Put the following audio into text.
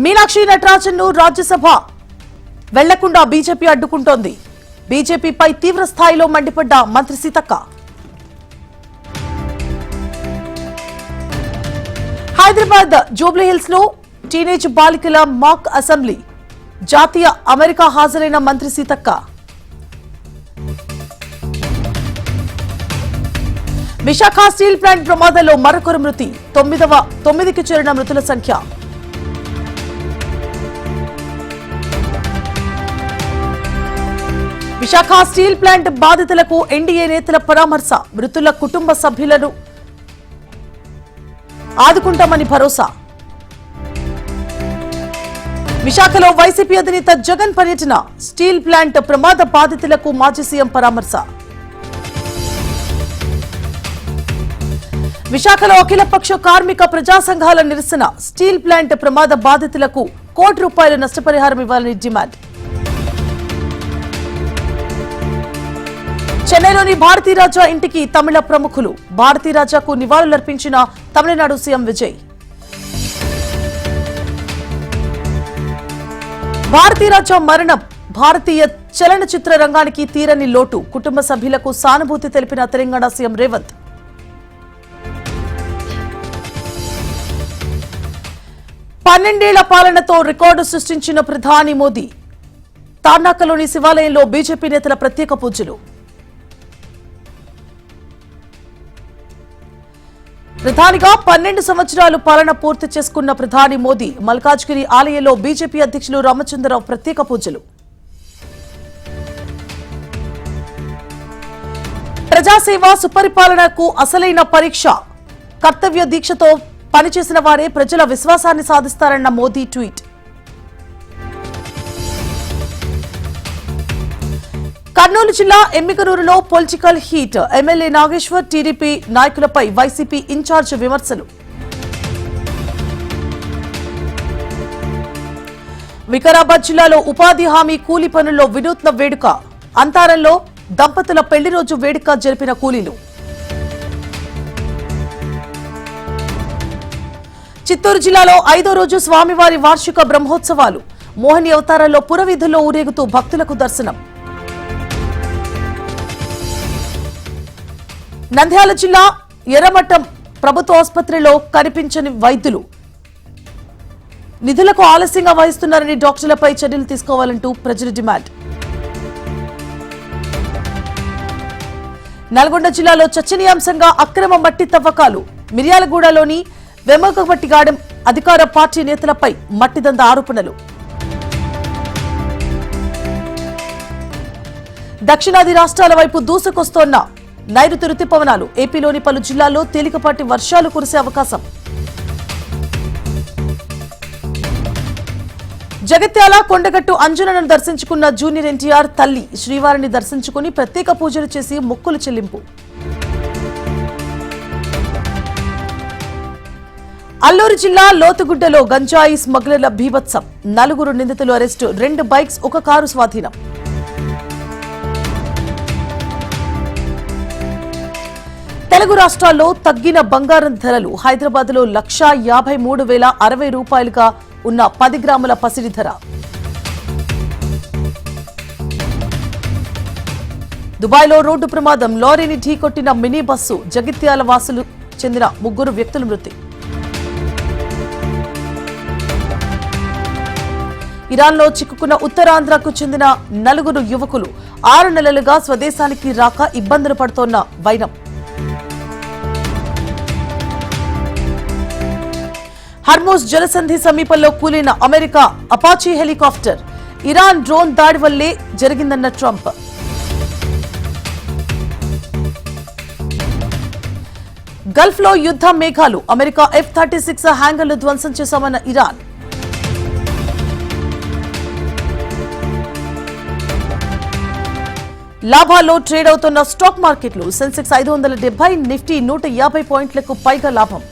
మీనాక్షి నటరాజన్ ను రాజ్యసభ వెళ్లకుండా బీజేపీ అడ్డుకుంటోంది. బీజేపీపై తీవ్ర స్థాయిలో మండిపడ్డ మంత్రి సీతక్క. హైదరాబాద్ జూబ్లీహిల్స్ లో టీనేజ్ బాలికల మాక్ అసెంబ్లీ. జాతీయ అమెరికా హాజరైన మంత్రి సీతక్క. విశాఖ స్టీల్ ప్లాంట్ ప్రమాదంలో మరొకరు మృతి. 9కి చేరిన మృతుల సంఖ్య. విశాఖ స్టీల్ ప్లాంట్ బాధితులకు ఎన్డీఏ నేతల పరామర్శ. మృతుల కుటుంబ సభ్యులను ఆదుకుంటామని భరోసా. విశాఖలో వైసీపీ అధినేత జగన్ పర్యటన. స్టీల్ ప్లాంట్ ప్రమాద బాధితులకు మాజీ సీఎం పరామర్శ. విశాఖలో అఖిలపక్ష కార్మిక ప్రజా సంఘాల నిరసన. స్టీల్ ప్లాంట్ ప్రమాద బాధితులకు ₹1 కోటి నష్టపరిహారం ఇవ్వాలని డిమాండ్. చెన్నైలోని భారతీరాజా ఇంటికి తమిళ ప్రముఖులు. భారతీరాజాకు నివాళులర్పించిన తమిళనాడు సీఎం విజయ్. భారతీరాజా మరణం భారతీయ చలనచిత్ర రంగానికి తీరని లోటు. కుటుంబ సభ్యులకు సానుభూతి తెలిపిన తెలంగాణ సీఎం రేవంత్. పన్నెండేళ్ల పాలనతో రికార్డు సృష్టించిన ప్రధాని మోదీ. తార్నాకలోని శివాలయంలో బీజేపీ నేతల ప్రత్యేక పూజలు. ప్రధానిగా 12 సంవత్సరాలు పాలన పూర్తి చేసుకున్న ప్రధాని మోదీ మల్కాజ్గిరి ఆలయంలో బీజేపీ అధ్యక్షులు రామచంద్రరావు ప్రత్యేక పూజలు. ప్రజాసేవ సుపరిపాలనకు అసలైన పరీక్ష. కర్తవ్య దీక్షతో పనిచేసిన వారే ప్రజల విశ్వాసాన్ని సాధిస్తారన్న మోదీ ట్వీట్. కర్నూలు జిల్లా ఎమ్మిగనూరులో political heat. MLA Nageshwar, TDP నాయకులపై వైసీపీ ఇన్ఛార్జ్ విమర్శలు. వికారాబాద్ జిల్లాలో ఉపాధి హామీ కూలీ పనుల్లో వినూత్న వేడుక. అంతారంలో దంపతుల పెళ్లి రోజు వేడుక జరిపిన కూలీలు. చిత్తూరు జిల్లాలో 5వ రోజు స్వామివారి వార్షిక బ్రహ్మోత్సవాలు. మోహిని అవతారంలో పురవీధుల్లో ఊరేగుతూ భక్తులకు దర్శనం. నంద్యాల జిల్లా ఎర్రమట్టం ప్రభుత్వ ఆసుపత్రిలో కనిపించని వైద్యులు. నిధులకు ఆలస్యంగా వహిస్తున్నారని డాక్టర్లపై చర్యలు తీసుకోవాలంటూ ప్రజల డిమాండ్. నల్గొండ జిల్లాలో చర్చనీయాంశంగా అక్రమ మట్టి తవ్వకాలు. మిర్యాలగూడలోని వెమ్మకబట్టిగాడెం అధికార పార్టీ నేతలపై మట్టిదంద ఆరోపణలు. దక్షిణాది రాష్ట్రాల వైపు దూసుకొస్తోన్న నైరుతి రుతుపవనాలు. ఏపీలోని పలు జిల్లాల్లో తేలికపాటి వర్షాలు కురిసే అవకాశం. జగిత్యాల కొండగట్టు అంజనను దర్శించుకున్న జూనియర్ ఎన్టీఆర్ తల్లి. శ్రీవారిని దర్శించుకుని ప్రత్యేక పూజలు చేసి మొక్కులు చెల్లింపు. అల్లూరు జిల్లా లోతుగుడ్డలో గంజాయి స్మగ్లర్ల బీభత్సం. 4 నిందితులు అరెస్టు. 2 బైక్స్, 1 కారు స్వాధీనం. తెలుగు రాష్ట్రాల్లో తగ్గిన బంగారం ధరలు. హైదరాబాద్ లో ₹1,53,060 ఉన్న 10 గ్రాముల పసిడి ధర. దుబాయ్లో రోడ్డు ప్రమాదం. లారీని ఢీకొట్టిన మినీ బస్సు. జగిత్యాల వాసులు చెందిన 3 వ్యక్తుల మృతి. ఇరాన్లో చిక్కుకున్న ఉత్తరాంధ్రకు చెందిన 4 యువకులు 6 నెలలుగా స్వదేశానికి రాక ఇబ్బందులు పడుతోన్న వైనం. హర్మోజ్ జలసంధి సమీపంలో కూలిన America Apache helicopter. Iran drone దాడి వల్లే జరిగిందన్న ట్రంప్. గల్ఫ్లో యుద్ధ మేఘాలు. అమెరికా F-36 హ్యాంగర్లు ధ్వంసం చేశామన్న ఇరాన్. లాభాల్లో ట్రేడ్ అవుతున్న స్టాక్ మార్కెట్లు. సెన్సెక్స్ 570, నిఫ్టీ 150 పాయింట్లకు పైగా లాభం.